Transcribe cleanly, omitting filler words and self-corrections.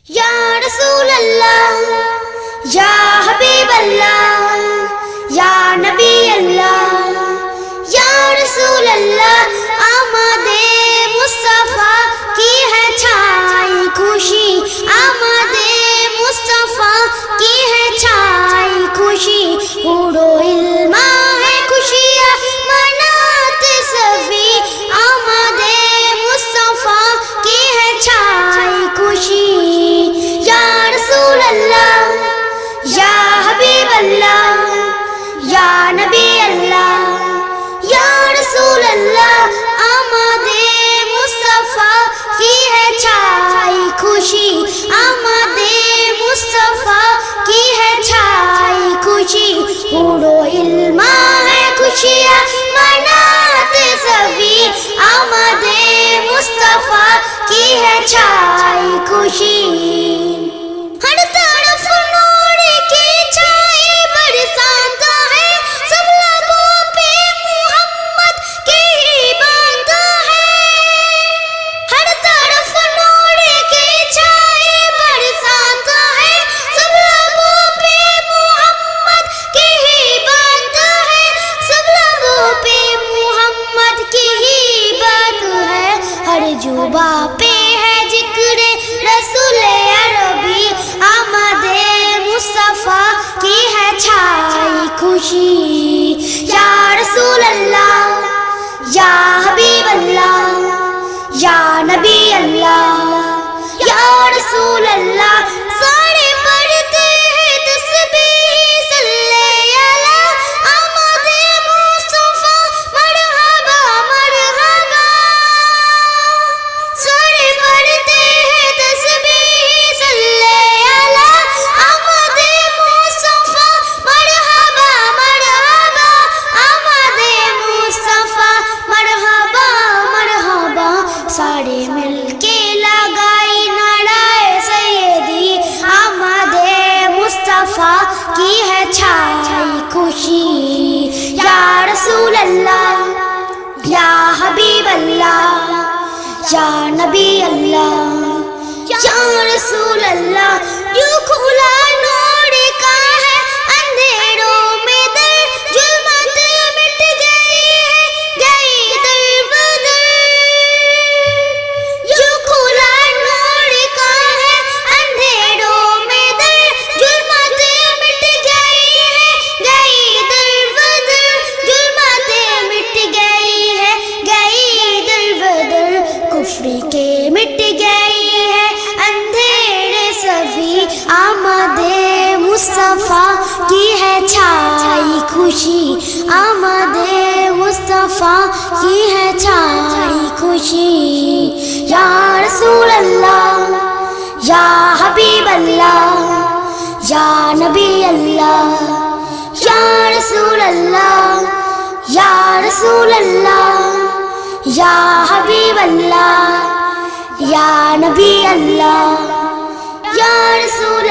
یا رسول اللہ یا حبیب اللہ یا نبی اللہ یا رسول اللہ آمد مصطفیٰ کی ہے چھائی خوشی آمد مصطفیٰ کی ہے چھائی خوشی اڑو علم ہے خوشیاں مناتے سبھی آمد مصطفیٰ کی ہے چھائی خوشی یا رسول اللہ یا حبیب اللہ یا نبی اللہ یا رسول اللہ آمد مصطفیٰ کی ہے چھائی خوشی آمد مصطفیٰ کی ہے چھائی خوشی اڑو علم ہے خوشیاں مناتے سبھی آمد مصطفیٰ کی ہے چھائی خوشی ہر طرف نور کی چھائی برساتا ہے سب لبوں پہ محمد کی ہی بات ہے ہر طرف نور کی چھائی برساتا ہے سب لبوں پہ محمد کی ہی بات ہے سب لبوں پہ محمد کی ہی بات ہے ہر جوبا پہ ہے ذکر رسول عربی آمد مصطفیٰ کی ہے چھائی خوشی یا رسول اللہ یا حبیب اللہ یا نبی اللہ یا رسول اللہ سارے پڑھتے ہیں تسبیح صلی علی آمد مصطفیٰ مرحبا مرحبا سارے پڑھتے ہیں تسبیح صلی علی آمد مصطفیٰ مرحبا مرحبا آمد مصطفیٰ مرحبا مرحبا سارے مل کے لگائی نعرہ سیدی آمد مصطفیٰ کی ہے چھائی خوشی یا رسول اللہ یا حبیب اللہ یا نبی اللہ یا رسول اللہ یوں کھلا نور کا ہے اندھیروں میں در ظلمت مٹ گئی ہے گئی در بدر یوں کھلا نور کا ہے اندھیروں میں در ظلمت مٹ گئی ہے گئی در بدر ظلمت مٹ گئی ہے گئی در بدر کفر کے مٹ گئی ہے اندھیرے سبھی آمد مصطفیٰ کی ہے چھائی خوشی آمد مصطفیٰ کی ہے چھائی خوشی یا رسول اللہ یا حبیب اللہ یا نبی اللہ یا رسول اللہ یا رسول اللہ یا حبیب اللہ یا نبی اللہ یا رسول